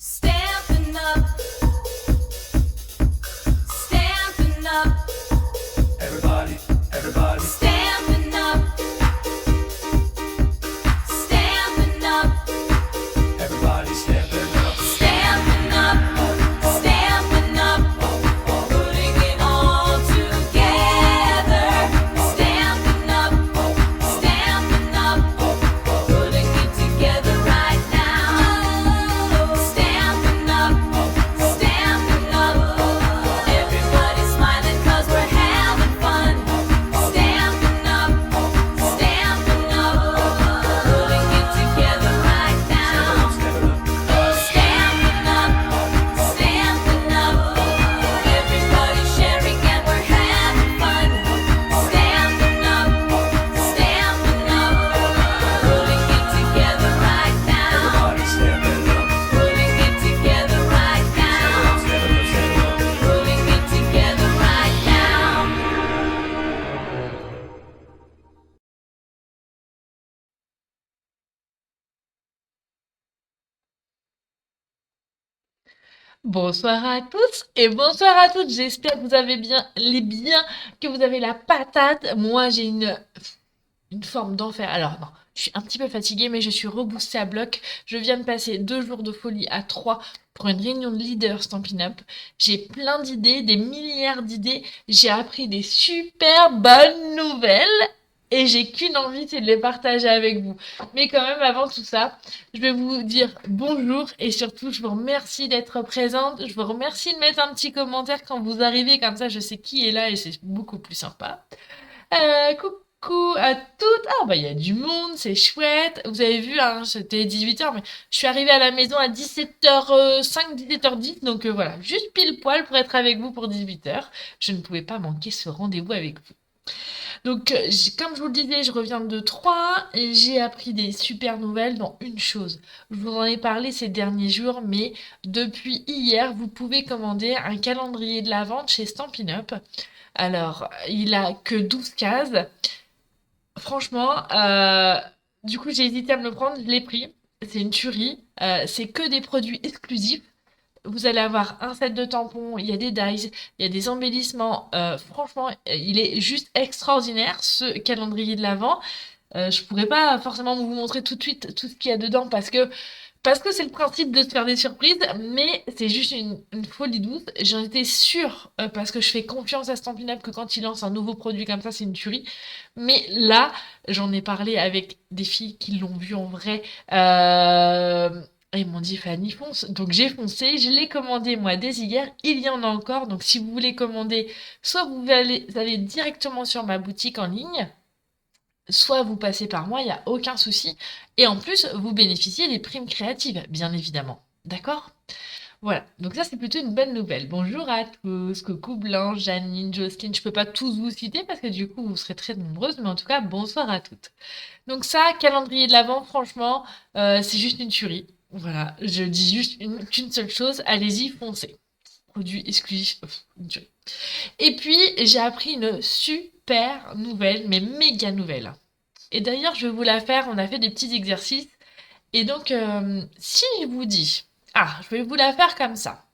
Stampin' up, stampin' up, Everybody, everybody, stampin' up, stampin' up, everybody stamping up. stampin' up, stampin' up, putting it all together. Stampin' up, putting it together right now. Stampin' up, everybody's smiling 'cause we're having fun. Stampin' up, putting it together right now. Stampin' up, everybody's sharing and we're having fun. Stampin' up, putting it together right now. Everybody stamping up. Putting it together right now. Putting it together right now. Bonsoir à tous et bonsoir à toutes. J'espère que vous avez bien que vous avez la patate. Moi, j'ai une forme d'enfer. Alors non, je suis un petit peu fatiguée, mais je suis reboostée à bloc. Je viens de passer 2 jours de folie à 3 pour une réunion de leaders Stampin' Up. J'ai plein d'idées, des milliards d'idées. J'ai appris des super bonnes nouvelles. Et j'ai qu'une envie, c'est de les partager avec vous. Mais quand même, avant tout ça, je vais vous dire bonjour et surtout, je vous remercie d'être présente. Je vous remercie de mettre un petit commentaire quand vous arrivez, comme ça je sais qui est là et c'est beaucoup plus sympa. Coucou à toutes. Ah bah il y a du monde, c'est chouette. Vous avez vu, hein, c'était 18h, mais je suis arrivée à la maison à 17h05, 17h10, donc voilà, juste pile poil pour être avec vous pour 18h. Je ne pouvais pas manquer ce rendez-vous avec vous. Donc, comme je vous le disais, je reviens de Troyes et j'ai appris des super nouvelles dans une chose. Je vous en ai parlé ces derniers jours, mais depuis hier, vous pouvez commander un calendrier de la vente chez Stampin' Up. Alors, il a que 12 cases. Franchement, du coup, j'ai hésité à me le prendre, je l'ai pris. C'est une tuerie. C'est que des produits exclusifs. Vous allez avoir un set de tampons, il y a des dies, il y a des embellissements. Franchement, il est juste extraordinaire ce calendrier de l'Avent. Je pourrais pas forcément vous montrer tout de suite tout ce qu'il y a dedans parce que c'est le principe de se faire des surprises, mais c'est juste une folie douce. J'en étais sûre parce que je fais confiance à Stampin' Up que quand il lance un nouveau produit comme ça, c'est une tuerie. Mais là, j'en ai parlé avec des filles qui l'ont vu en vrai. Et ils m'ont dit Fanny fonce. Donc j'ai foncé, je l'ai commandé moi dès hier. Il y en a encore. Donc si vous voulez commander, soit vous allez directement sur ma boutique en ligne, soit vous passez par moi, il n'y a aucun souci. Et en plus, vous bénéficiez des primes créatives, bien évidemment. D'accord? Voilà, donc ça c'est plutôt une bonne nouvelle. Bonjour à tous, coucou Blanche, Janine, Jocelyne, je peux pas tous vous citer parce que du coup vous serez très nombreuses, mais en tout cas bonsoir à toutes. Donc ça, calendrier de l'Avent, franchement, c'est juste une tuerie. Voilà, je dis juste qu'une seule chose, allez-y, foncez. Produit exclusif, une tuerie. Et puis j'ai appris une super nouvelle, mais méga nouvelle. Et d'ailleurs, je vais vous la faire. On a fait des petits exercices. Et donc, si je vous dis, je vais vous la faire comme ça.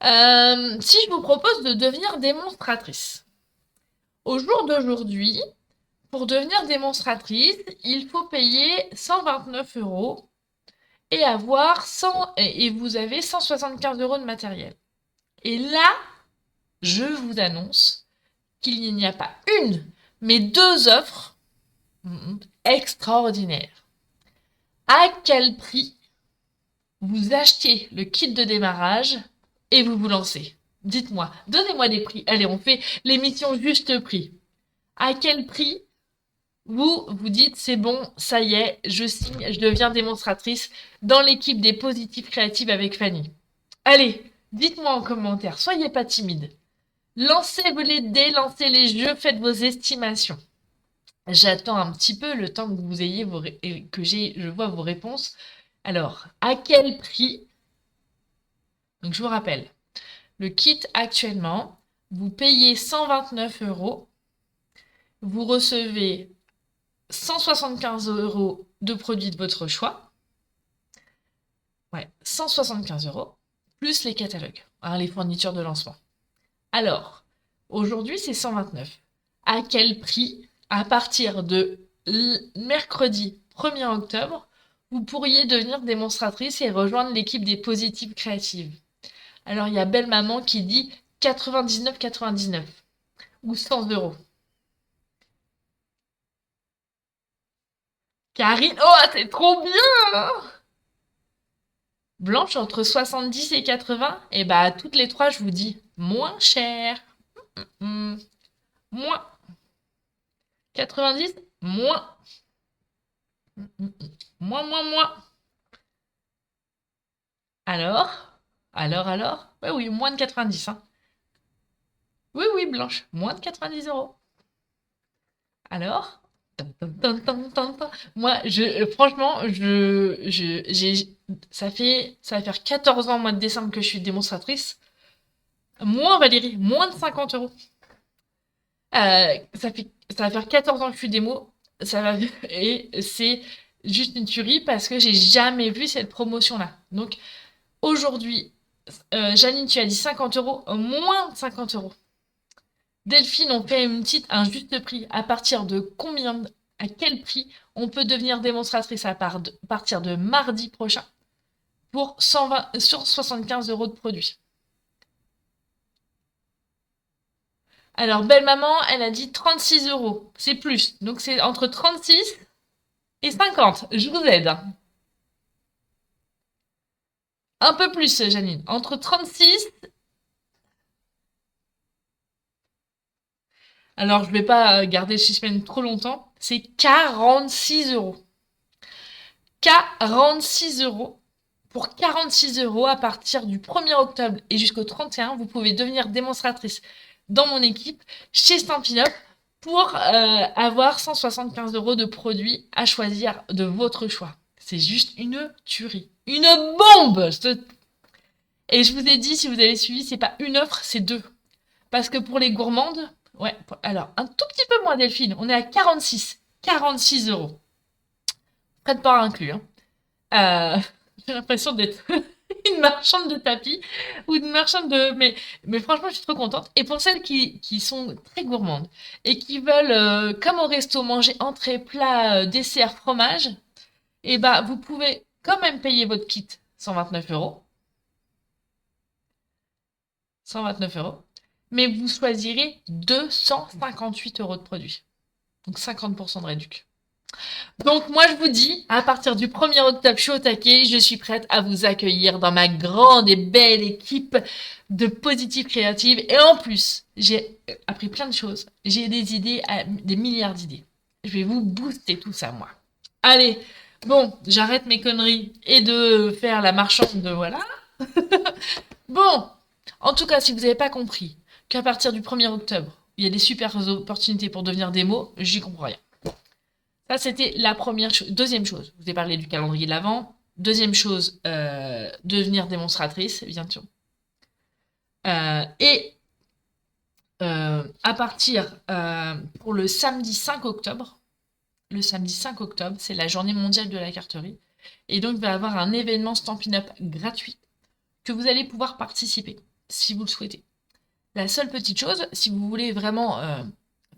Si je vous propose de devenir démonstratrice. Au jour d'aujourd'hui, pour devenir démonstratrice, il faut payer 129 euros et avoir 100, et vous avez 175 euros de matériel. Et là, je vous annonce qu'il n'y a pas une, mais deux offres extraordinaires. À quel prix vous achetez le kit de démarrage et vous vous lancez? Dites-moi, donnez-moi des prix. Allez, on fait l'émission juste prix. À quel prix vous dites c'est bon, ça y est, je signe, je deviens démonstratrice dans l'équipe des Positives Créatives avec Fanny? Allez, dites-moi en commentaire, soyez pas timide. Lancez les dés, lancez les jeux, faites vos estimations. J'attends un petit peu le temps que vous ayez je vois vos réponses. Alors, à quel prix? Donc, je vous rappelle, le kit actuellement, vous payez 129 euros, vous recevez 175 euros de produits de votre choix. Ouais, 175 euros, plus les catalogues, hein, les fournitures de lancement. Alors, aujourd'hui, c'est 129. À quel prix, à partir de mercredi 1er octobre, vous pourriez devenir démonstratrice et rejoindre l'équipe des positives créatives? Alors, il y a Belle Maman qui dit 99,99 ou 100 euros. Karine, oh, c'est trop bien! Blanche, entre 70 et 80, et bah, toutes les trois, je vous dis, moins cher. Hmm, moins. 90, moins. Moins, moins, moins. Alors? Alors? Ouais, oui, moins de 90, hein. Oui, oui, Blanche, moins de 90 euros. Alors? Moi, franchement, ça va faire 14 ans, au mois de décembre, que je suis démonstratrice. Moins, Valérie, moins de 50 euros. Ça va faire 14 ans que je suis démo. Et c'est juste une tuerie parce que j'ai jamais vu cette promotion-là. Donc, aujourd'hui, Janine, tu as dit 50 euros, moins de 50 euros. Delphine, on fait un juste prix. À partir de combien, à quel prix on peut devenir démonstratrice à partir de mardi prochain pour 120, sur 75 euros de produits. Alors, Belle Maman, elle a dit 36 euros. C'est plus. Donc, c'est entre 36 et 50. Je vous aide. Un peu plus, Janine. Entre 36. Alors, je vais pas garder le suspense trop longtemps. C'est 46 euros. 46 euros. Pour 46 euros, à partir du 1er octobre et jusqu'au 31, vous pouvez devenir démonstratrice dans mon équipe chez Stampin' Up pour avoir 175 euros de produits à choisir de votre choix. C'est juste une tuerie. Une bombe! Et je vous ai dit, si vous avez suivi, c'est pas une offre, c'est deux. Parce que pour les gourmandes, ouais, alors un tout petit peu moins Delphine, on est à 46. 46 euros. Frais de port inclus. Hein. J'ai l'impression d'être une marchande de tapis ou une marchande de... Mais franchement, je suis trop contente. Et pour celles qui sont très gourmandes et qui veulent, comme au resto, manger entrée, plat, dessert, fromage, et bah, vous pouvez quand même payer votre kit 129 euros. 129 euros. Mais vous choisirez 258 euros de produits. Donc 50% de réduction. Donc moi je vous dis, à partir du 1er octobre, je suis au taquet, je suis prête à vous accueillir dans ma grande et belle équipe de positives créatives. Et en plus, j'ai appris plein de choses. J'ai des idées, des milliards d'idées. Je vais vous booster tout ça, moi. Allez, bon, j'arrête mes conneries et de faire la marchande de voilà. Bon, en tout cas, si vous n'avez pas compris qu'à partir du 1er octobre, il y a des super opportunités pour devenir démo, j'y comprends rien. Ça, c'était la première chose. Deuxième chose, je vous ai parlé du calendrier de l'Avent. Deuxième chose, devenir démonstratrice, bien sûr. Et à partir pour le samedi 5 octobre, c'est la journée mondiale de la carterie. Et donc, il va y avoir un événement Stampin' Up gratuit que vous allez pouvoir participer, si vous le souhaitez. La seule petite chose, si vous voulez vraiment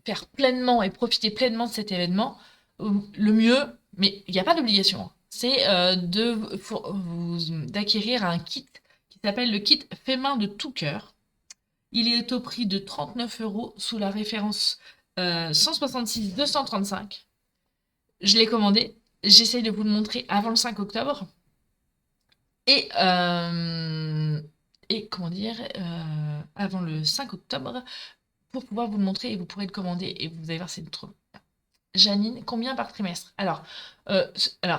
faire pleinement et profiter pleinement de cet événement, le mieux, mais il n'y a pas d'obligation, hein, c'est d'acquérir un kit qui s'appelle le kit fait main de tout cœur. Il est au prix de 39 euros sous la référence 166 235. Je l'ai commandé. J'essaye de vous le montrer avant le 5 octobre. Et comment dire, avant le 5 octobre, pour pouvoir vous le montrer et vous pourrez le commander et vous allez voir, c'est trop. Janine, combien par trimestre? Alors,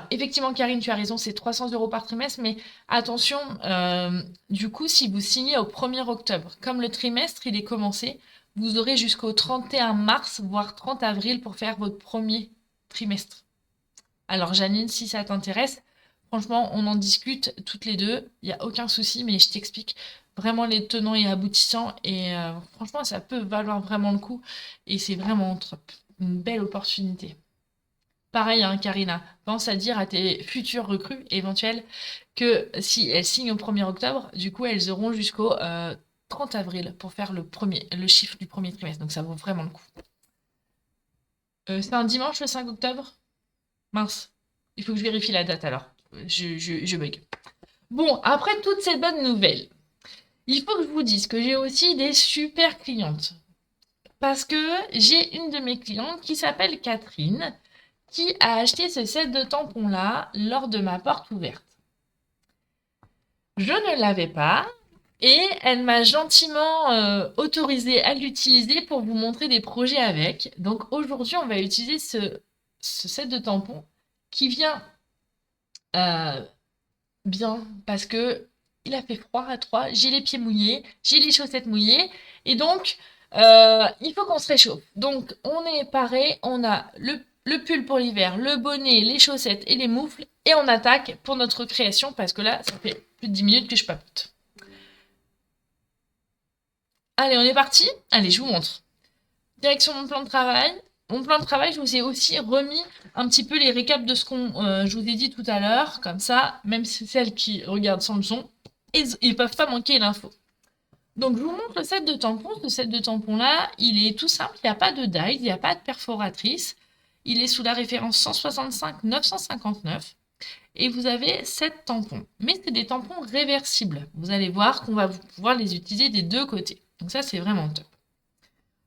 effectivement, Karine, tu as raison, c'est 300 euros par trimestre, mais attention, du coup, si vous signez au 1er octobre, comme le trimestre, il est commencé, vous aurez jusqu'au 31 mars, voire 30 avril pour faire votre premier trimestre. Alors, Janine, si ça t'intéresse, franchement, on en discute toutes les deux, il n'y a aucun souci, mais je t'explique vraiment les tenants et aboutissants, et franchement, ça peut valoir vraiment le coup, et c'est vraiment top. Une belle opportunité. pareil, hein, Karina, pense à dire à tes futures recrues éventuelles que si elles signent au 1er octobre, du coup, elles auront jusqu'au 30 avril pour faire le chiffre du premier trimestre. Donc ça vaut vraiment le coup. C'est un dimanche le 5 octobre? Mince. Il faut que je vérifie la date alors. Je bug. Bon, après toutes ces bonnes nouvelles, il faut que je vous dise que j'ai aussi des super clientes. Parce que j'ai une de mes clientes qui s'appelle Catherine, qui a acheté ce set de tampons-là lors de ma porte ouverte. Je ne l'avais pas et elle m'a gentiment autorisé à l'utiliser pour vous montrer des projets avec. Donc aujourd'hui, on va utiliser ce set de tampons qui vient bien parce que il a fait froid à 3, j'ai les pieds mouillés, j'ai les chaussettes mouillées et donc il faut qu'on se réchauffe. Donc on est paré, on a le pull pour l'hiver, le bonnet, les chaussettes et les moufles et on attaque pour notre création parce que là ça fait plus de 10 minutes que je papote. Allez, on est parti. Allez, je vous montre. Direction mon plan de travail. Mon plan de travail, je vous ai aussi remis un petit peu les récaps de ce qu'on je vous ai dit tout à l'heure. Comme ça, même celles qui regardent sans le son, ils peuvent pas manquer l'info. Donc, je vous montre le set de tampons. Ce set de tampons-là, il est tout simple. Il n'y a pas de die, il n'y a pas de perforatrice. Il est sous la référence 165 959. Et vous avez 7 tampons. Mais c'est des tampons réversibles. Vous allez voir qu'on va pouvoir les utiliser des deux côtés. Donc ça, c'est vraiment top.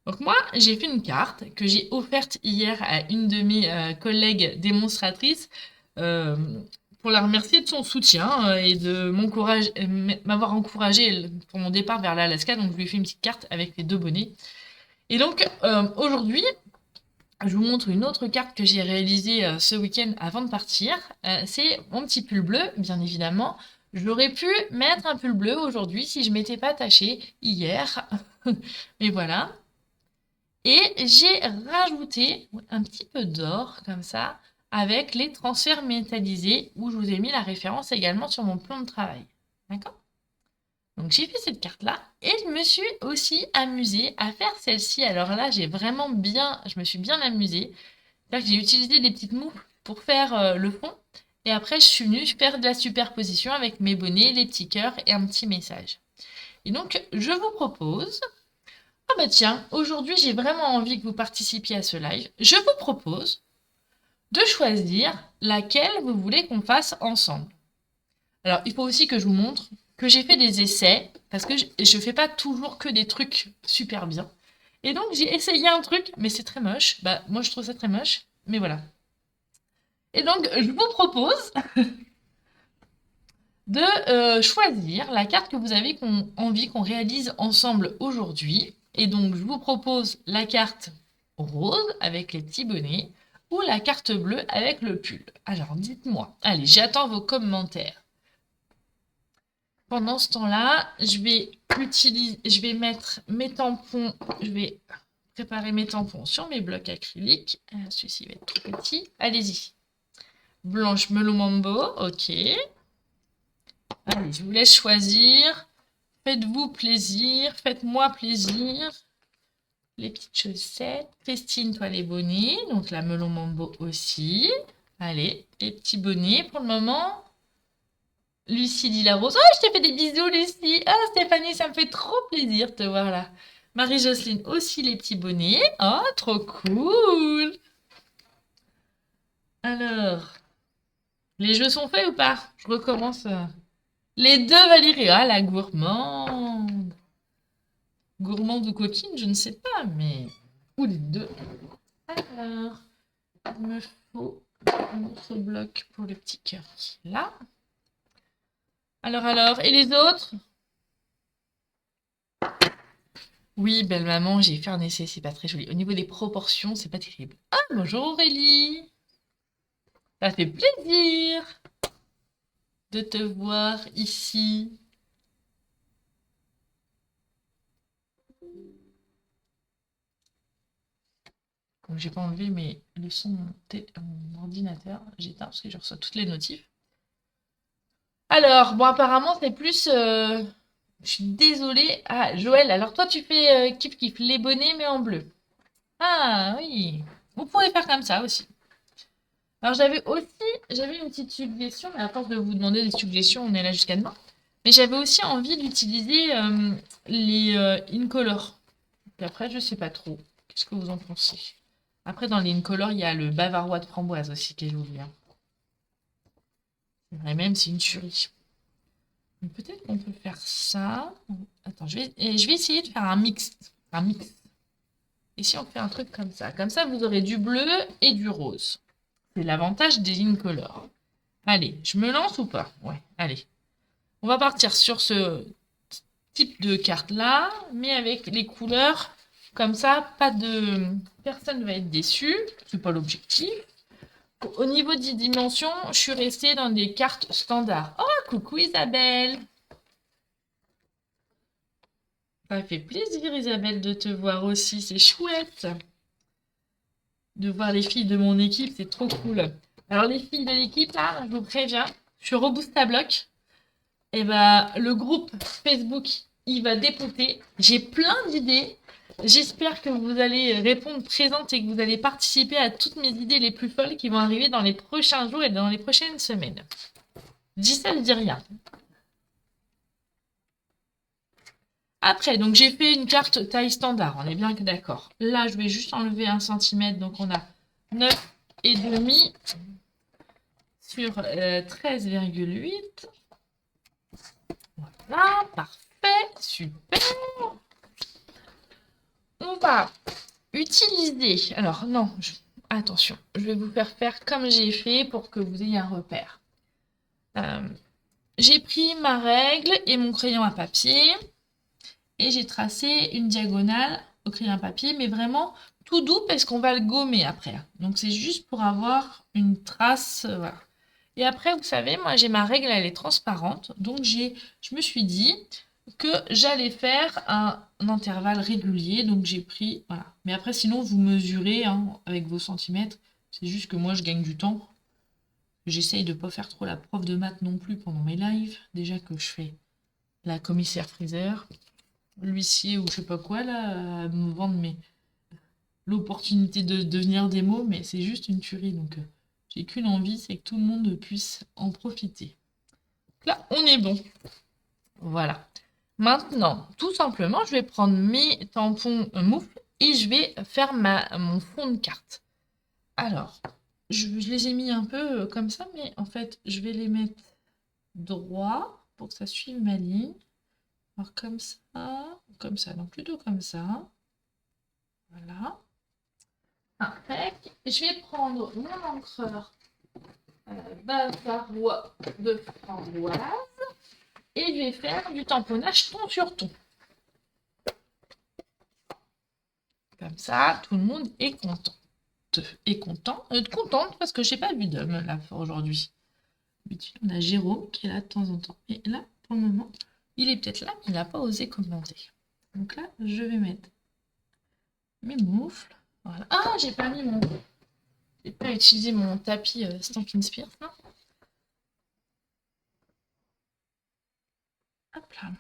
Donc moi, j'ai fait une carte que j'ai offerte hier à une de mes collègues démonstratrices pour la remercier de son soutien et de m'avoir encouragé pour mon départ vers l'Alaska. Donc je lui ai fait une petite carte avec les deux bonnets. Et donc aujourd'hui, je vous montre une autre carte que j'ai réalisée ce week-end avant de partir. C'est mon petit pull bleu, bien évidemment. J'aurais pu mettre un pull bleu aujourd'hui si je m'étais pas attachée hier. Mais voilà. Et j'ai rajouté un petit peu d'or, comme ça, avec les transferts métallisés, où je vous ai mis la référence également sur mon plan de travail. D'accord? Donc j'ai fait cette carte-là, et je me suis aussi amusée à faire celle-ci. Alors là, je me suis bien amusée. C'est-à-dire que j'ai utilisé des petites moufles pour faire le fond, et après je suis venue faire de la superposition avec mes bonnets, les petits cœurs et un petit message. Et donc, je vous propose... Ah bah tiens, aujourd'hui j'ai vraiment envie que vous participiez à ce live. Je vous propose de choisir laquelle vous voulez qu'on fasse ensemble. Alors, il faut aussi que je vous montre que j'ai fait des essais, parce que je fais pas toujours que des trucs super bien. Et donc, j'ai essayé un truc, mais c'est très moche. Bah, moi, je trouve ça très moche, mais voilà. Et donc, je vous propose de choisir la carte que vous avez envie qu'on réalise ensemble aujourd'hui. Et donc, je vous propose la carte rose avec les petits bonnets ou la carte bleue avec le pull. Alors, dites-moi. Allez, j'attends vos commentaires. Pendant ce temps-là, je vais mettre mes tampons, je vais préparer mes tampons sur mes blocs acryliques. Celui-ci va être trop petit. Allez-y. Blanche Melon Mambo, ok. Allez, je vous laisse choisir. Faites-vous plaisir, faites-moi plaisir. Les petites chaussettes. Festine, toi les bonnets. Donc la Melon Mambo aussi. Allez, les petits bonnets pour le moment. Lucie dit la rose. Oh, je t'ai fait des bisous, Lucie. Ah, Stéphanie, ça me fait trop plaisir de te voir là. Marie-Jocelyne aussi les petits bonnets. Oh, trop cool. Alors, les jeux sont faits ou pas? Je recommence. Les deux Valérie. Ah, la gourmande. Gourmande ou coquine, je ne sais pas, mais... Ou les deux. Alors, il me faut un autre bloc pour le petit cœur qui est là. Alors, et les autres? Oui, belle maman, j'ai fait un essai, c'est pas très joli. Au niveau des proportions, c'est pas terrible. Ah, bonjour Aurélie. Ça fait plaisir de te voir ici. Donc, j'ai pas enlevé le son de mon ordinateur. J'éteins parce que je reçois toutes les notifs. Alors, bon, apparemment, c'est plus... Je suis désolée. Ah, Joël, alors toi, tu fais kiff-kiff, les bonnets, mais en bleu. Ah, oui. Vous pouvez faire comme ça aussi. Alors j'avais une petite suggestion, mais à force de vous demander des suggestions, on est là jusqu'à demain. Mais j'avais aussi envie d'utiliser les Incolor. Puis après, je sais pas trop. Qu'est-ce que vous en pensez? Après, dans les Incolor, il y a le bavarois de framboise aussi qui est joli, hein. C'est vrai, même c'est une tuerie. Donc, peut-être qu'on peut faire ça. Attends, je vais essayer de faire un mix. Un mix. Et si on fait un truc comme ça? Comme ça, vous aurez du bleu et du rose. C'est l'avantage des Incolor. Allez, je me lance ou pas? Ouais, allez. On va partir sur ce type de carte-là, mais avec les couleurs comme ça, pas de... Personne ne va être déçu, c'est pas l'objectif. Au niveau des dimensions, je suis restée dans des cartes standards. Oh, coucou Isabelle! Ça fait plaisir Isabelle de te voir aussi, c'est chouette! De voir les filles de mon équipe, c'est trop cool. Alors les filles de l'équipe, là, je vous préviens, je suis Robusta Block. Et bah, le groupe Facebook, il va dépoter. J'ai plein d'idées. J'espère que vous allez répondre présente et que vous allez participer à toutes mes idées les plus folles qui vont arriver dans les prochains jours et dans les prochaines semaines. Je dis ça, je dis rien. Après, donc j'ai fait une carte taille standard, on est bien que d'accord. Là, je vais juste enlever 1 cm, donc on a 9,5 sur 13,8. Voilà, parfait, super. On va utiliser... Alors non, attention, je vais vous faire comme j'ai fait pour que vous ayez un repère. J'ai pris ma règle et mon crayon à papier et j'ai tracé une diagonale au crayon à papier, mais vraiment tout doux parce qu'on va le gommer après. Donc c'est juste pour avoir une trace, voilà. Et après, vous savez, moi j'ai ma règle, elle est transparente, donc je me suis dit que j'allais faire un intervalle régulier, donc j'ai pris, voilà. Mais après, sinon, vous mesurez hein, avec vos centimètres, c'est juste que moi je gagne du temps. J'essaye de ne pas faire trop la prof de maths non plus pendant mes lives, déjà que je fais la commissaire friseur, l'huissier ou je sais pas quoi, là, à me vendre l'opportunité de devenir des mots, mais c'est juste une tuerie, donc j'ai qu'une envie, c'est que tout le monde puisse en profiter. Là, on est bon. Voilà. Maintenant, tout simplement, je vais prendre mes tampons moufles et je vais faire mon fond de carte. Alors, je les ai mis un peu comme ça, mais en fait, je vais les mettre droit pour que ça suive ma ligne. Alors, comme ça, donc plutôt comme ça. Voilà. Après, je vais prendre mon encreur bavarois de framboise et je vais faire du tamponnage ton sur ton. Comme ça, tout le monde est content. Contente parce que j'ai pas vu d'homme là aujourd'hui. D'habitude, on a Jérôme qui est là de temps en temps. Et là, pour le moment, il est peut-être là, mais il n'a pas osé commenter. Donc là, je vais mettre mes moufles. Voilà. Ah, j'ai pas utilisé mon tapis Stampin' Spears, non? Hop là.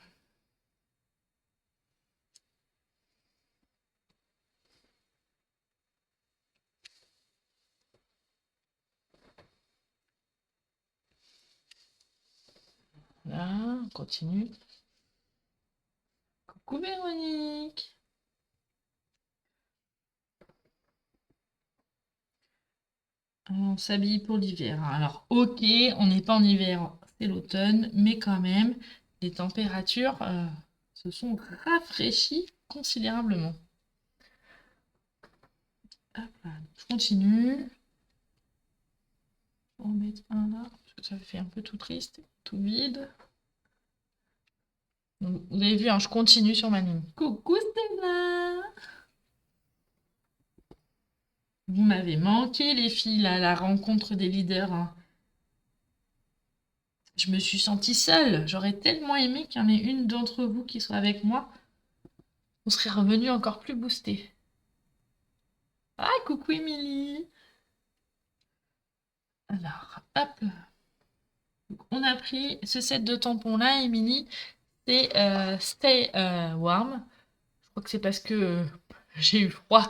Là, on continue. Coucou Véronique. On s'habille pour l'hiver. Alors, ok, on n'est pas en hiver, c'est l'automne, mais quand même, les températures se sont rafraîchies considérablement. Hop là, je continue. On va en mettre un là, parce que ça fait un peu tout triste, tout vide. Donc, vous avez vu, hein, je continue sur ma ligne. Coucou Stella! Vous m'avez manqué les filles à la rencontre des leaders, hein. Je me suis sentie seule. J'aurais tellement aimé qu'il y en ait une d'entre vous qui soit avec moi. On serait revenu encore plus boosté. Ah, coucou Émilie! Alors, hop là. Donc, on a pris ce set de tampons là, Émilie. C'est Stay Warm. Je crois que c'est parce que j'ai eu froid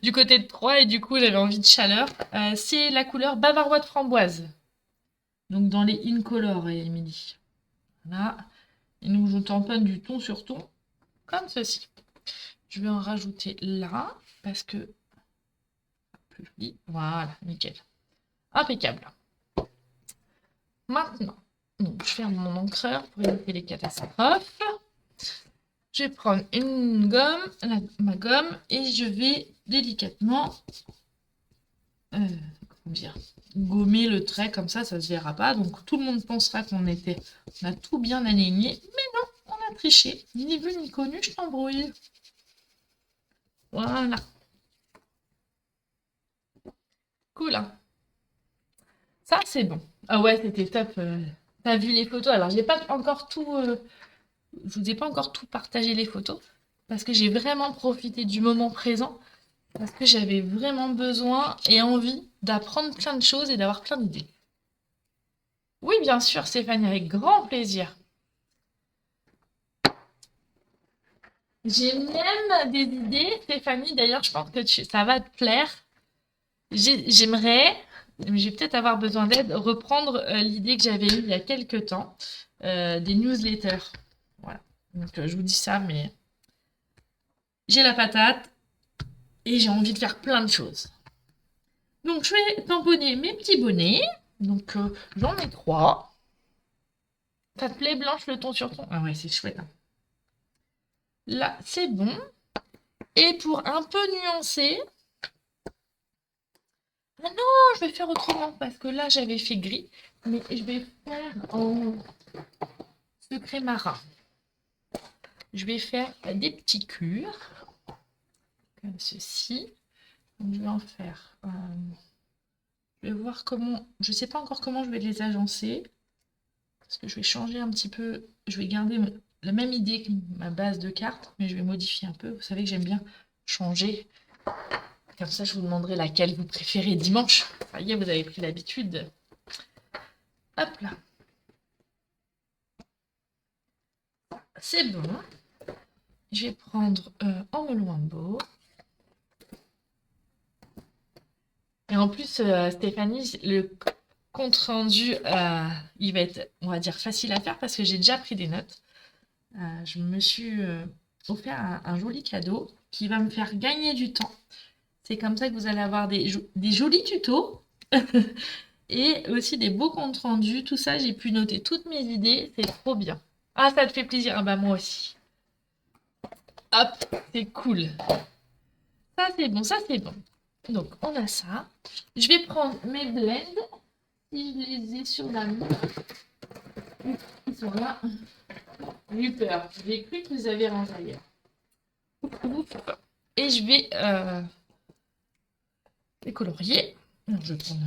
du côté de Troyes et du coup j'avais envie de chaleur. C'est la couleur bavarois de framboise. Donc dans les Incolor, Émilie. Voilà. Et nous je tamponne du ton sur ton, comme ceci. Je vais en rajouter là, parce que... plus joli. Voilà, nickel. Impeccable. Maintenant, donc, je ferme mon encreur pour éviter les catastrophes. Je vais prendre une gomme, ma gomme, et je vais délicatement comment dire, gommer le trait comme ça se verra pas. Donc tout le monde pensera on a tout bien aligné, mais non, on a triché. Ni vu ni connu, je t'embrouille. Voilà. Cool, hein. Ça, c'est bon. Ah ouais, c'était top. T'as vu les photos? Alors, j'ai pas encore tout. Je vous ai pas encore tout partagé les photos parce que j'ai vraiment profité du moment présent parce que j'avais vraiment besoin et envie d'apprendre plein de choses et d'avoir plein d'idées. Oui, bien sûr, Stéphanie, avec grand plaisir. J'ai même des idées, Stéphanie. D'ailleurs, je pense que ça va te plaire. J'aimerais, mais je vais peut-être avoir besoin d'aide, reprendre l'idée que j'avais eue il y a quelques temps, des newsletters. Voilà. Donc, je vous dis ça, mais j'ai la patate et j'ai envie de faire plein de choses. Donc, je vais tamponner mes petits bonnets. Donc, j'en ai 3. Ça te plaît, Blanche, le ton sur ton? Ah ouais, c'est chouette, hein. Là, c'est bon. Et pour un peu nuancer... Ah non, je vais faire autrement parce que là, j'avais fait gris. Mais je vais faire en secret marin. Je vais faire des petits cures, comme ceci. Donc, je vais en faire... je vais voir comment... Je ne sais pas encore comment je vais les agencer. Parce que je vais changer un petit peu... Je vais garder la même idée que ma base de cartes, mais je vais modifier un peu. Vous savez que j'aime bien changer. Comme ça, je vous demanderai laquelle vous préférez dimanche. Ça y est, vous avez pris l'habitude. Hop là. C'est bon. Je vais prendre en melon un beau. Et en plus, Stéphanie, le compte rendu, il va être, on va dire, facile à faire parce que j'ai déjà pris des notes. Je me suis offert un joli cadeau qui va me faire gagner du temps. C'est comme ça que vous allez avoir des jolis tutos et aussi des beaux comptes rendus. Tout ça, j'ai pu noter toutes mes idées. C'est trop bien. Ah, ça te fait plaisir. Ah bah moi aussi. Hop, c'est cool. Ça, c'est bon, ça, c'est bon. Donc, on a ça. Je vais prendre mes blends. Si je les ai sur la main. Ils sont là. J'ai eu peur. J'ai cru que vous avez rangé ailleurs. Et je vais les colorier. Alors, je vais prendre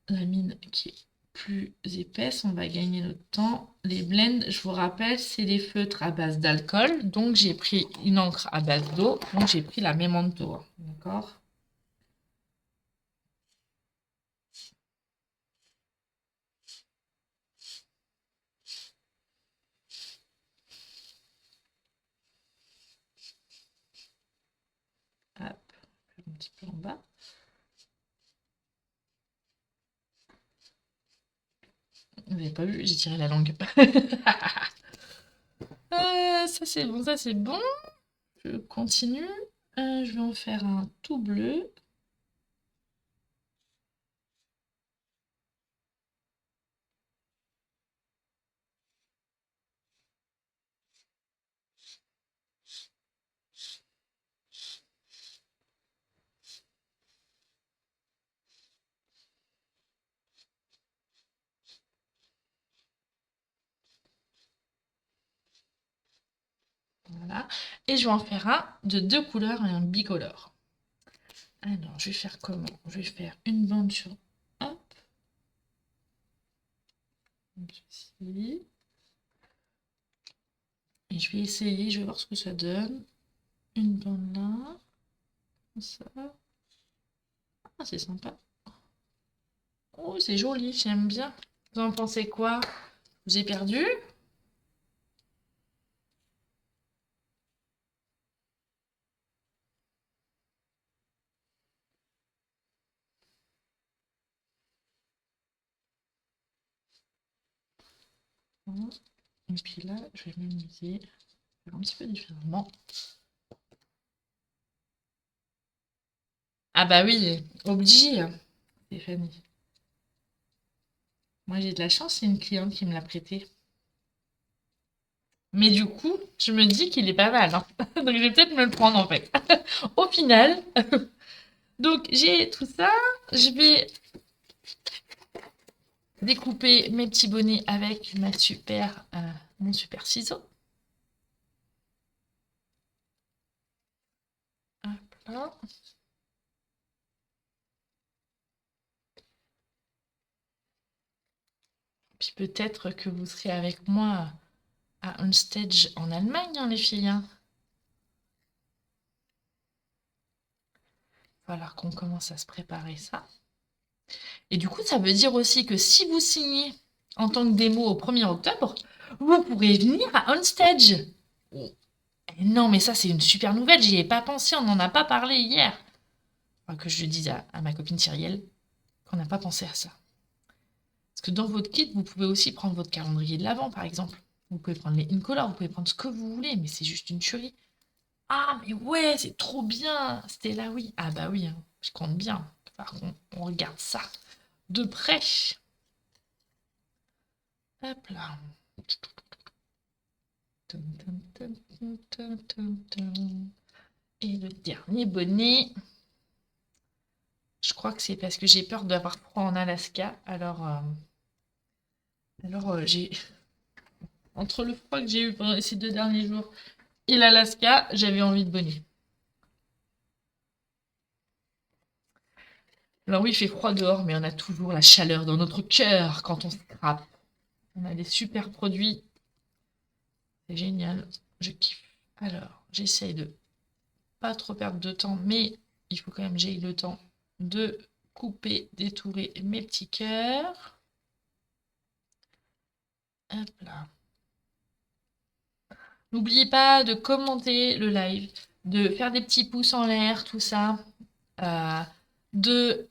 la mine qui est plus épaisse. On va gagner notre temps. Les blends, je vous rappelle, c'est des feutres à base d'alcool. Donc, j'ai pris une encre à base d'eau. Donc, j'ai pris la Memento. D'accord? Hop, un petit peu en bas. Vous n'avez pas vu, j'ai tiré la langue. Ça c'est bon, ça c'est bon. Je continue. Je vais en faire un tout bleu. Voilà. Et je vais en faire un de 2 couleurs et un bicolore. Alors, je vais faire comment? Je vais faire une bande sur... Hop. Comme ceci. Et je vais essayer, je vais voir ce que ça donne. Une bande là. Comme ça. Ah, c'est sympa. Oh, c'est joli, j'aime bien. Vous en pensez quoi? Vous ai perdu? Et puis là, je vais m'amuser, faire un petit peu différemment. Ah bah oui, obligé, Stéphanie. Moi j'ai de la chance, c'est une cliente qui me l'a prêté. Mais du coup, je me dis qu'il est pas mal, hein. Donc je vais peut-être me le prendre en fait. Au final, donc j'ai tout ça. Je vais découper mes petits bonnets avec mon super ciseau. Hop là. Puis peut-être que vous serez avec moi à un stage en Allemagne, hein, les filles, hein. Il va falloir qu'on commence à se préparer ça. Et du coup, ça veut dire aussi que si vous signez en tant que démo au 1er octobre, vous pourrez venir à OnStage. Oh. Non, mais ça, c'est une super nouvelle. J'y ai pas pensé. On n'en a pas parlé hier. Enfin, que je le dise à ma copine Cyrielle qu'on n'a pas pensé à ça. Parce que dans votre kit, vous pouvez aussi prendre votre calendrier de l'Avent, par exemple. Vous pouvez prendre les Incolor, vous pouvez prendre ce que vous voulez, mais c'est juste une tuerie. Ah, mais ouais, c'est trop bien. C'était là, oui. Ah bah oui, hein, je compte bien. Par contre, on regarde ça de près. Hop là. Et le dernier bonnet. Je crois que c'est parce que j'ai peur d'avoir froid en Alaska. Alors j'ai entre le froid que j'ai eu pendant ces 2 derniers jours et l'Alaska, j'avais envie de bonnet. Alors oui, il fait froid dehors, mais on a toujours la chaleur dans notre cœur quand on scrape. On a des super produits. C'est génial. Je kiffe. Alors, j'essaye de pas trop perdre de temps, mais il faut quand même que j'aie le temps de couper, détourer mes petits cœurs. Hop là. N'oubliez pas de commenter le live, de faire des petits pouces en l'air, tout ça, de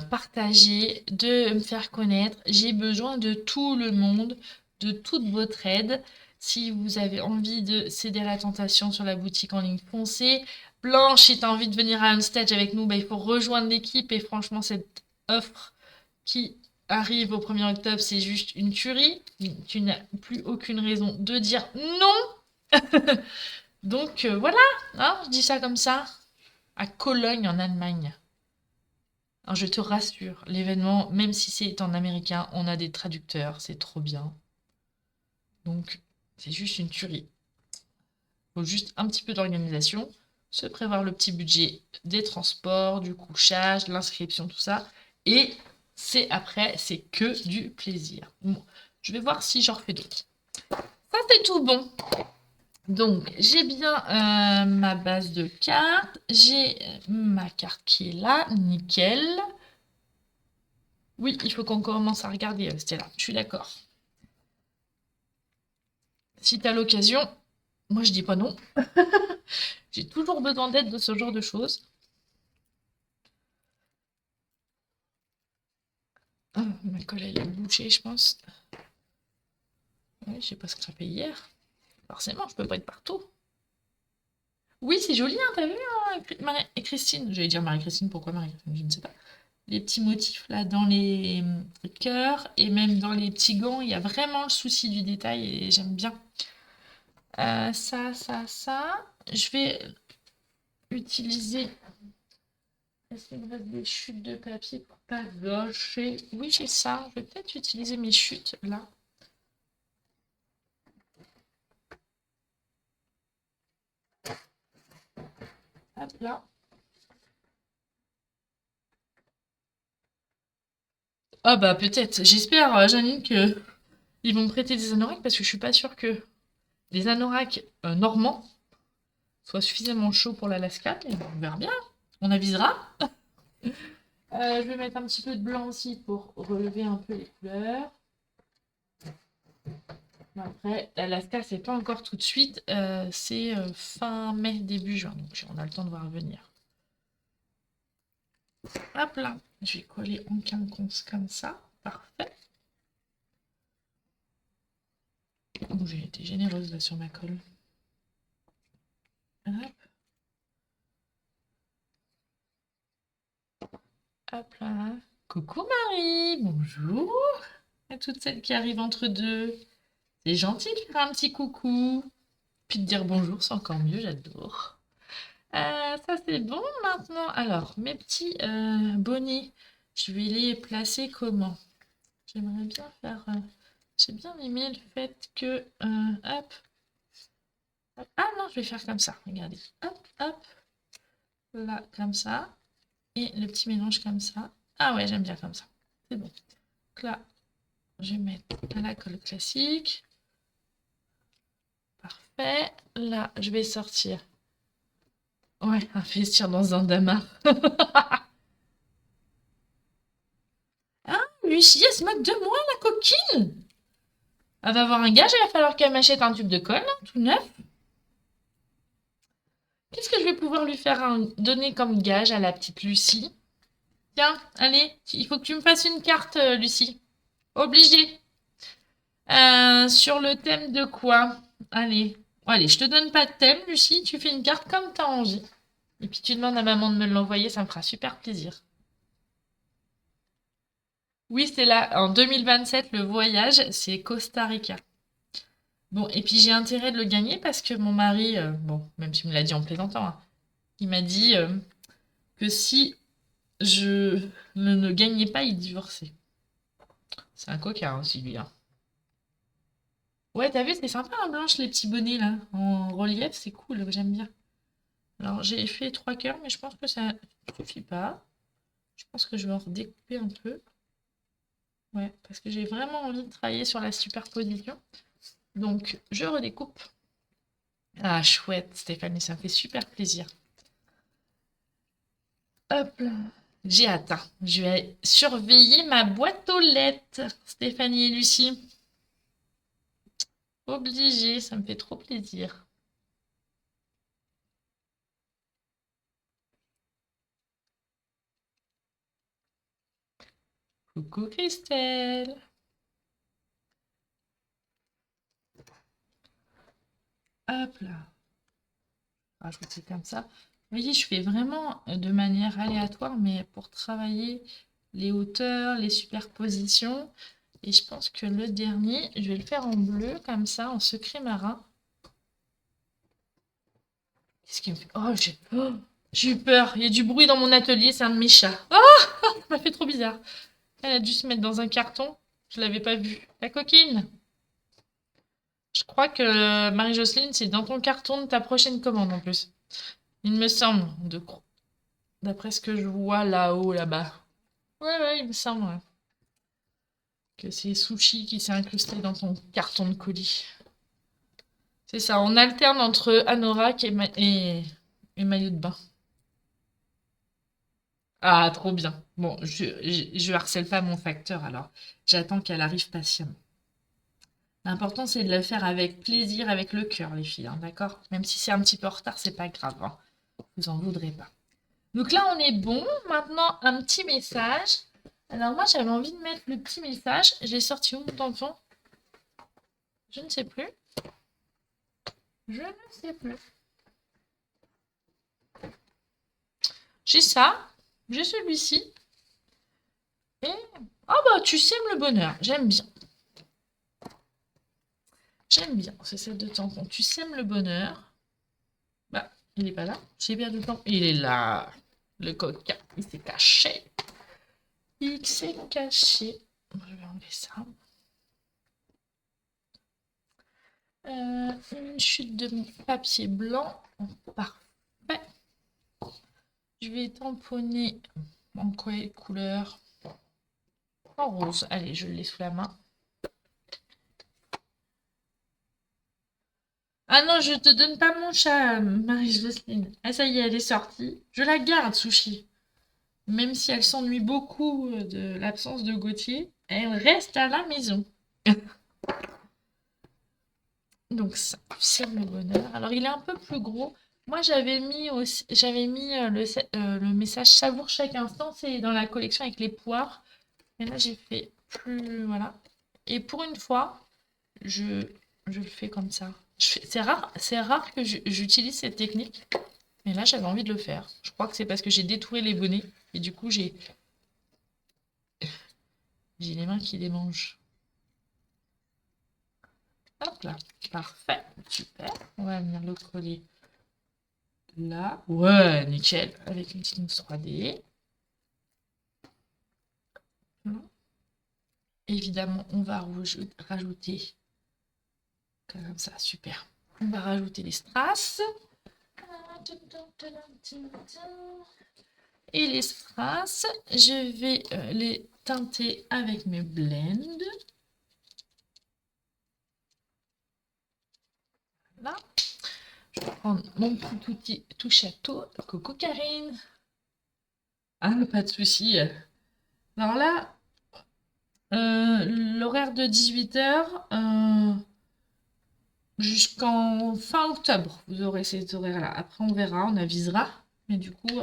partager, de me faire connaître. J'ai besoin de tout le monde, de toute votre aide. Si vous avez envie de céder à la tentation sur la boutique en ligne, foncez. Blanche, si tu as envie de venir à Unstage avec nous, bah, il faut rejoindre l'équipe. Et franchement, cette offre qui arrive au 1er octobre, c'est juste une tuerie. Tu n'as plus aucune raison de dire non. Donc voilà, hein, je dis ça comme ça. À Cologne, en Allemagne. Alors, je te rassure, l'événement, même si c'est en américain, on a des traducteurs, c'est trop bien. Donc, c'est juste une tuerie. Il faut juste un petit peu d'organisation, se prévoir le petit budget des transports, du couchage, de l'inscription, tout ça. Et après, c'est que du plaisir. Bon, je vais voir si j'en refais d'autres. Ça, c'est tout bon. Donc, j'ai bien ma base de cartes. J'ai ma carte qui est là. Nickel. Oui, il faut qu'on commence à regarder, Stella. Je suis d'accord. Si tu as l'occasion, moi je dis pas non. J'ai toujours besoin d'aide de ce genre de choses. Ah, ma colle elle est bouchée, je pense. Oui, je sais pas scraper hier. Forcément, je peux pas être partout. Oui, c'est joli, hein, t'as vu, hein, Marie et Christine. J'allais dire Marie-Christine, pourquoi Marie-Christine, je ne sais pas. Les petits motifs là dans les cœurs et même dans les petits gants, il y a vraiment le souci du détail et j'aime bien. Ça. Je vais utiliser. Est-ce qu'il me reste des chutes de papier pour pas gâcher? Oui, j'ai ça. Je vais peut-être utiliser mes chutes là. Hop là. Ah bah peut-être. J'espère, Janine, que ils vont me prêter des anoraks parce que je suis pas sûre que les anoraks normands soient suffisamment chauds pour l'Alaska. Mais on verra bien. On avisera. Je vais mettre un petit peu de blanc aussi pour relever un peu les couleurs. Après, l'Alaska, c'est pas encore tout de suite. C'est fin mai, début juin. Donc on a le temps de voir venir. Hop là. Je vais coller en quinconce comme ça. Parfait. Oh, j'ai été généreuse là sur ma colle. Hop. Hop là. Coucou Marie, bonjour. À toutes celles qui arrivent entre deux. C'est gentil de faire un petit coucou. Puis de dire bonjour, c'est encore mieux, j'adore. Ça c'est bon maintenant. Alors, mes petits bonnets, je vais les placer comment? J'aimerais bien faire... J'ai bien aimé le fait que... hop. Ah non, je vais faire comme ça, regardez. Hop, hop. Là, comme ça. Et le petit mélange comme ça. Ah ouais, j'aime bien comme ça. C'est bon. Donc là, je vais mettre la colle classique. Parfait. Là, je vais sortir. Ouais, investir dans un damas. Ah, Lucie, elle se moque de moi, la coquine. Elle va avoir un gage, il va falloir qu'elle m'achète un tube de colle, hein, tout neuf. Qu'est-ce que je vais pouvoir lui faire donner comme gage à la petite Lucie? Tiens, allez, il faut que tu me fasses une carte, Lucie. Obligé. Sur le thème de quoi? Allez. Allez, je te donne pas de thème, Lucie. Tu fais une carte comme t'as envie. Et puis tu demandes à maman de me l'envoyer, ça me fera super plaisir. Oui, c'est là. En 2027, le voyage, c'est Costa Rica. Bon, et puis j'ai intérêt de le gagner parce que mon mari, bon, même s'il me l'a dit en plaisantant, hein, il m'a dit que si je ne gagnais pas, il divorçait. C'est un coquin aussi, lui, hein. Ouais, t'as vu, c'est sympa, hein, Blanche, les petits bonnets, là. En relief, c'est cool, j'aime bien. Alors, j'ai fait 3 cœurs, mais je pense que ça ne suffit pas. Je pense que je vais en redécouper un peu. Ouais, parce que j'ai vraiment envie de travailler sur la superposition. Donc, je redécoupe. Ah, chouette, Stéphanie, ça me fait super plaisir. Hop là. J'ai hâte, hein. Je vais surveiller ma boîte aux lettres, Stéphanie et Lucie. Obligé, ça me fait trop plaisir. Coucou Christelle. Hop là. Rajouter comme ça. Vous voyez, je fais vraiment de manière aléatoire, mais pour travailler les hauteurs, les superpositions. Et je pense que le dernier, je vais le faire en bleu, comme ça, en secret marin. Qu'est-ce qui me fait... Oh, j'ai eu peur. Il y a du bruit dans mon atelier, c'est un de mes chats. Oh, ça m'a fait trop bizarre. Elle a dû se mettre dans un carton. Je l'avais pas vu. La coquine. Je crois que Marie-Jocelyne, c'est dans ton carton de ta prochaine commande en plus. Il me semble, d'après ce que je vois là-haut, là-bas. Ouais, il me semble ouais, que c'est Sushi qui s'est incrusté dans ton carton de colis. C'est ça, on alterne entre anorak et maillot de bain. Ah, trop bien. Bon, je harcèle pas mon facteur alors. J'attends qu'elle arrive patiemment. L'important, c'est de le faire avec plaisir, avec le cœur, les filles, hein, d'accord? Même si c'est un petit peu en retard, c'est pas grave, hein. Vous en voudrez pas. Donc là, on est bon. Maintenant, un petit message. Alors moi, j'avais envie de mettre le petit message. J'ai sorti où, mon tampon? Je ne sais plus. Je ne sais plus. J'ai ça. J'ai celui-ci. Et... Oh bah, tu sèmes le bonheur. J'aime bien. J'aime bien. C'est celle de tampon. Tu sèmes le bonheur. Bah, il n'est pas là. J'ai bien du temps. Il est là. Le coquin. Il s'est caché. Il s'est caché. Je vais enlever ça. Une chute de papier blanc. Parfait. Je vais tamponner en couleur en rose. Allez, je l'ai sous la main. Ah non, je te donne pas mon chat, Marie-Jocelyne. Ah ça y est, elle est sortie. Je la garde, Sushi. Même si elle s'ennuie beaucoup de l'absence de Gauthier, elle reste à la maison. Donc ça, c'est le bonheur. Alors il est un peu plus gros. Moi j'avais mis aussi, le message savoure chaque instant, c'est dans la collection avec les poires. Et là j'ai fait plus, voilà. Et pour une fois, je je le fais comme ça. C'est rare que j'utilise cette technique, mais là j'avais envie de le faire. Je crois que c'est parce que j'ai détouré les bonnets et du coup j'ai les mains qui les mangent. Hop là, parfait, super. On va venir le coller là. Ouais, nickel, avec une petite mousse 3D. Évidemment, on va rajouter comme ça, super. On va rajouter les strass. Et les strass, je vais les teinter avec mes blends. Là. Je vais prendre mon petit outil tout château. Coucou Karine. Ah, pas de souci. Alors là, l'horaire de 18h jusqu'en fin octobre, vous aurez cet horaire-là. Après, on verra, on avisera. Mais du coup,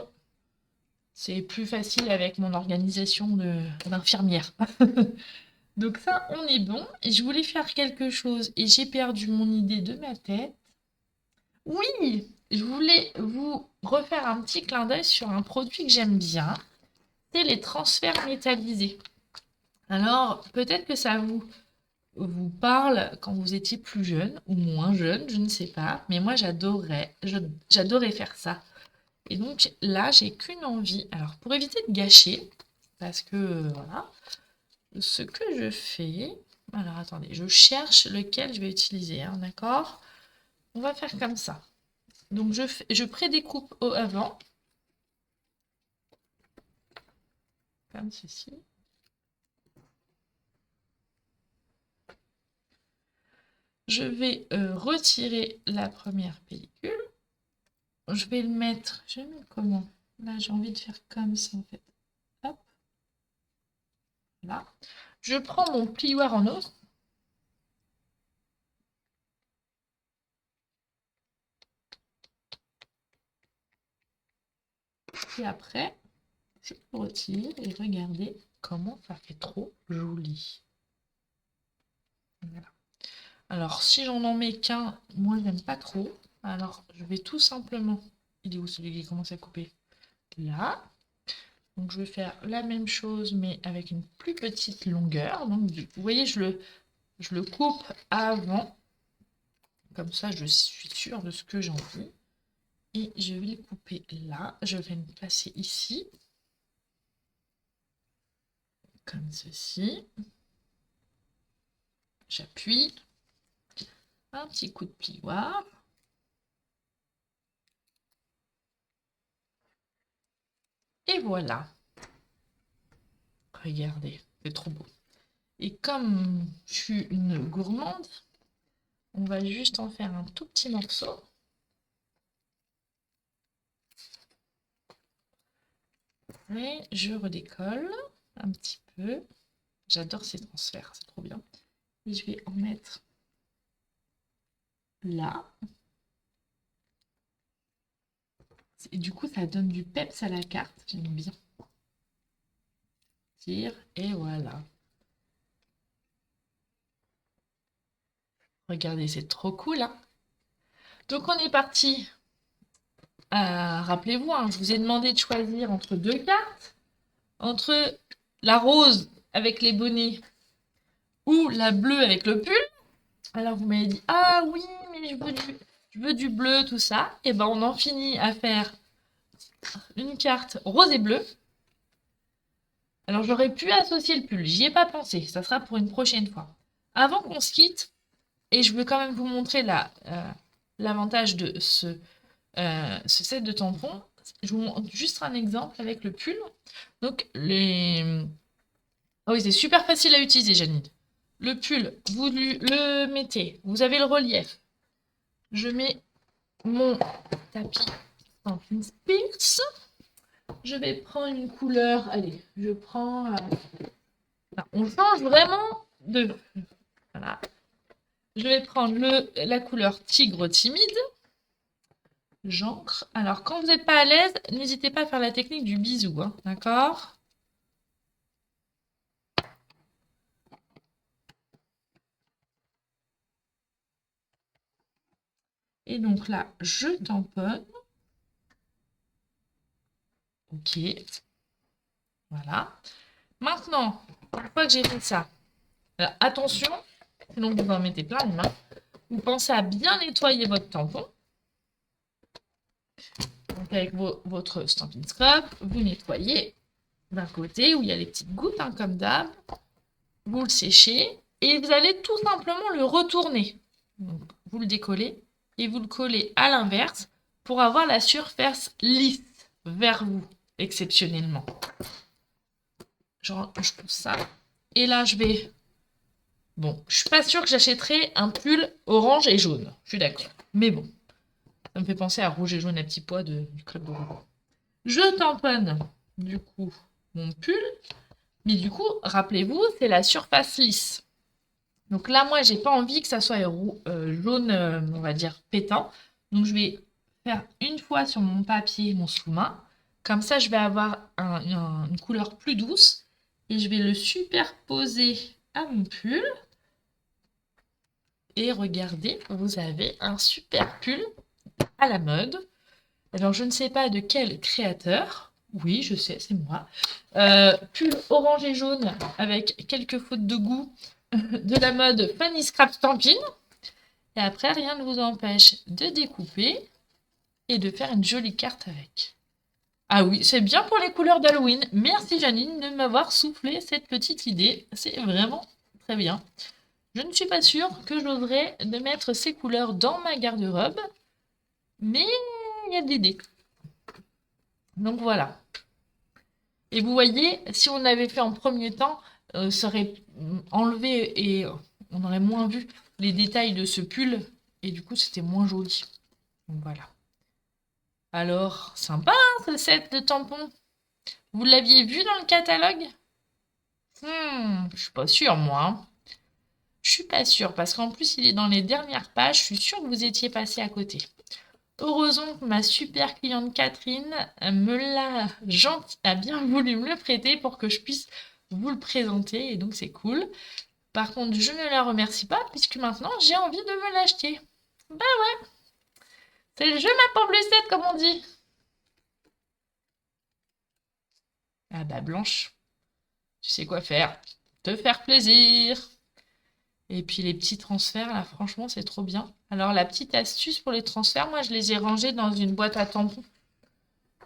c'est plus facile avec mon organisation d'infirmière. Donc ça, on est bon. Et je voulais faire quelque chose et j'ai perdu mon idée de ma tête. Oui, je voulais vous refaire un petit clin d'œil sur un produit que j'aime bien. C'est les transferts métallisés. Alors, peut-être que ça vous parle quand vous étiez plus jeune ou moins jeune, je ne sais pas. Mais moi, j'adorais faire ça. Et donc là, j'ai qu'une envie. Alors, pour éviter de gâcher, parce que voilà, ce que je fais. Alors, attendez, je cherche lequel je vais utiliser, hein, d'accord? On va faire comme ça. Donc, je prédécoupe au avant. Comme ceci. Je vais retirer la première pellicule. Je vais le mettre. Je vais le mettre comment? Là, j'ai envie de faire comme ça en fait. Hop. Là. Je prends mon plioir en os. Et après, je le retire et regardez comment ça fait trop joli. Voilà. Alors, si j'en mets qu'un, moi, j'aime pas trop. Alors, je vais tout simplement... Il est où celui qui commence à couper? Là. Donc, je vais faire la même chose, mais avec une plus petite longueur. Donc, vous voyez, je le coupe avant. Comme ça, je suis sûre de ce que j'ai envie. Et je vais le couper là. Je vais le placer ici. Comme ceci. J'appuie. Un petit coup de plioir. Et voilà. Regardez, c'est trop beau. Et comme je suis une gourmande, on va juste en faire un tout petit morceau. Et je redécolle un petit peu. J'adore ces transferts, c'est trop bien. Et je vais en mettre là. Et du coup, ça donne du peps à la carte. J'aime bien. Tire, et voilà. Regardez, c'est trop cool, hein. Donc, on est parti. Rappelez-vous, hein, je vous ai demandé de choisir entre deux cartes. Entre la rose avec les bonnets ou la bleue avec le pull. Alors, vous m'avez dit, ah oui, mais je veux du bleu, tout ça. Et ben, on en finit à faire une carte rose et bleue. Alors, j'aurais pu associer le pull. J'y ai pas pensé. Ça sera pour une prochaine fois. Avant qu'on se quitte, et je veux quand même vous montrer l'avantage de ce set de tampons. Je vous montre juste un exemple avec le pull. Donc, ah oui, c'est super facile à utiliser, Janine. Le pull, vous le mettez. Vous avez le relief. Je mets mon tapis en Spears. Je vais prendre une couleur. Allez, je prends... on change vraiment de... Voilà. Je vais prendre la couleur tigre timide. J'ancre. Alors, quand vous n'êtes pas à l'aise, n'hésitez pas à faire la technique du bisou. Hein, d'accord? Et donc là, je tamponne. Ok. Voilà. Maintenant, une fois que j'ai fait ça, alors, attention, sinon vous en mettez plein les mains. Vous pensez à bien nettoyer votre tampon. Donc avec votre Stampin' Scrub, vous nettoyez d'un côté où il y a les petites gouttes, hein, comme d'hab. Vous le séchez et vous allez tout simplement le retourner. Donc, vous le décollez et vous le collez à l'inverse pour avoir la surface lisse vers vous, exceptionnellement. Je pousse ça. Et là, je vais... Bon, je suis pas sûre que j'achèterai un pull orange et jaune. Je suis d'accord. Mais bon, ça me fait penser à rouge et jaune, à petit pois du club de rouge. Je tamponne, du coup, mon pull. Mais du coup, rappelez-vous, c'est la surface lisse. Donc là, moi, j'ai pas envie que ça soit jaune, on va dire, pétant. Donc je vais faire une fois sur mon papier, mon sous-main. Comme ça, je vais avoir une couleur plus douce. Et je vais le superposer à mon pull. Et regardez, vous avez un super pull à la mode. Alors, je ne sais pas de quel créateur. Oui, je sais, c'est moi. Pull orange et jaune avec quelques fautes de goût de la mode Funny Scrap Stampin'. Et après, rien ne vous empêche de découper et de faire une jolie carte avec. Ah oui, c'est bien pour les couleurs d'Halloween. Merci Janine de m'avoir soufflé cette petite idée. C'est vraiment très bien. Je ne suis pas sûre que j'oserais de mettre ces couleurs dans ma garde-robe, mais il y a de l'idée. Donc voilà. Et vous voyez, si on avait fait en premier temps, ça aurait enlevé et on aurait moins vu les détails de ce pull. Et du coup, c'était moins joli. Donc voilà. Alors, sympa, hein, ce set de tampons. Vous l'aviez vu dans le catalogue? Je suis pas sûre, moi. Hein. Je suis pas sûre, parce qu'en plus, il est dans les dernières pages. Je suis sûre que vous étiez passé à côté. Heureusement que ma super cliente Catherine a bien voulu me le prêter pour que je puisse vous le présenter. Et donc, c'est cool. Par contre, je ne la remercie pas, puisque maintenant, j'ai envie de me l'acheter. Bah ouais. C'est le jeu, ma pauvre Lucette, comme on dit. Ah bah Blanche, tu sais quoi faire. Te faire plaisir. Et puis les petits transferts, là, franchement, c'est trop bien. Alors, la petite astuce pour les transferts, moi, je les ai rangés dans une boîte à tampons.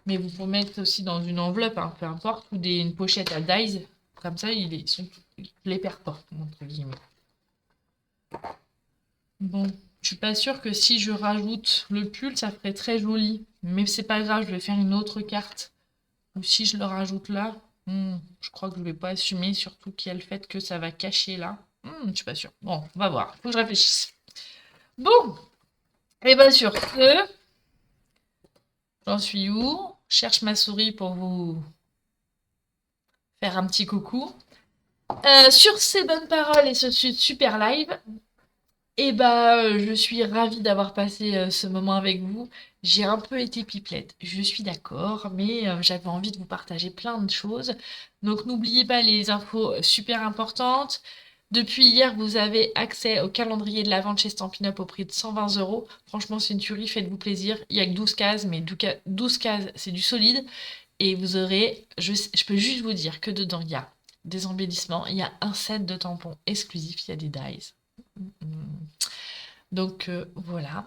Mais vous pouvez mettre aussi dans une enveloppe, hein, peu importe, ou une pochette à dies. Comme ça, je les perds pas, entre guillemets. Bon, je suis pas sûre que si je rajoute le pull, ça ferait très joli. Mais c'est pas grave, je vais faire une autre carte. Ou si je le rajoute là, je crois que je vais pas assumer, surtout qu'il y a le fait que ça va cacher là. Je suis pas sûre. Bon, on va voir. Faut que je réfléchisse. Bon, et bien sur ce, j'en suis où? Je cherche ma souris pour vous faire un petit coucou. Sur ces bonnes paroles et ce super live, je suis ravie d'avoir passé ce moment avec vous. J'ai un peu été pipelette, je suis d'accord, mais j'avais envie de vous partager plein de choses. Donc n'oubliez pas les infos super importantes. Depuis hier, vous avez accès au calendrier de la vente chez Stampin' Up au prix de 120 €. Franchement, c'est une tuerie, faites-vous plaisir. Il n'y a que 12 cases, mais 12 cases, c'est du solide. Et vous aurez, je peux juste vous dire que dedans, il y a des embellissements, il y a un set de tampons exclusifs, il y a des dies. Donc voilà.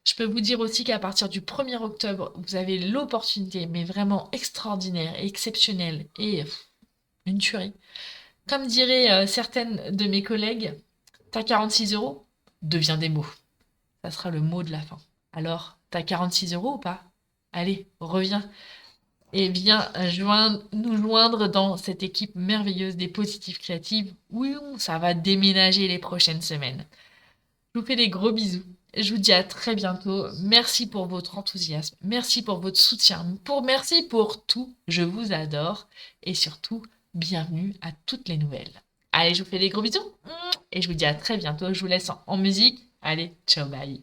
Je peux vous dire aussi qu'à partir du 1er octobre, vous avez l'opportunité, mais vraiment extraordinaire, exceptionnelle et une tuerie. Comme diraient certaines de mes collègues, t'as 46 €, deviens des mots. Ça sera le mot de la fin. Alors, t'as 46 € ou pas? Allez, reviens et viens nous joindre dans cette équipe merveilleuse des positives créatives où ça va déménager les prochaines semaines. Je vous fais des gros bisous. Je vous dis à très bientôt. Merci pour votre enthousiasme. Merci pour votre soutien. Merci pour tout. Je vous adore. Et surtout, bienvenue à toutes les nouvelles. Allez, je vous fais des gros bisous. Et je vous dis à très bientôt. Je vous laisse en musique. Allez, ciao, bye.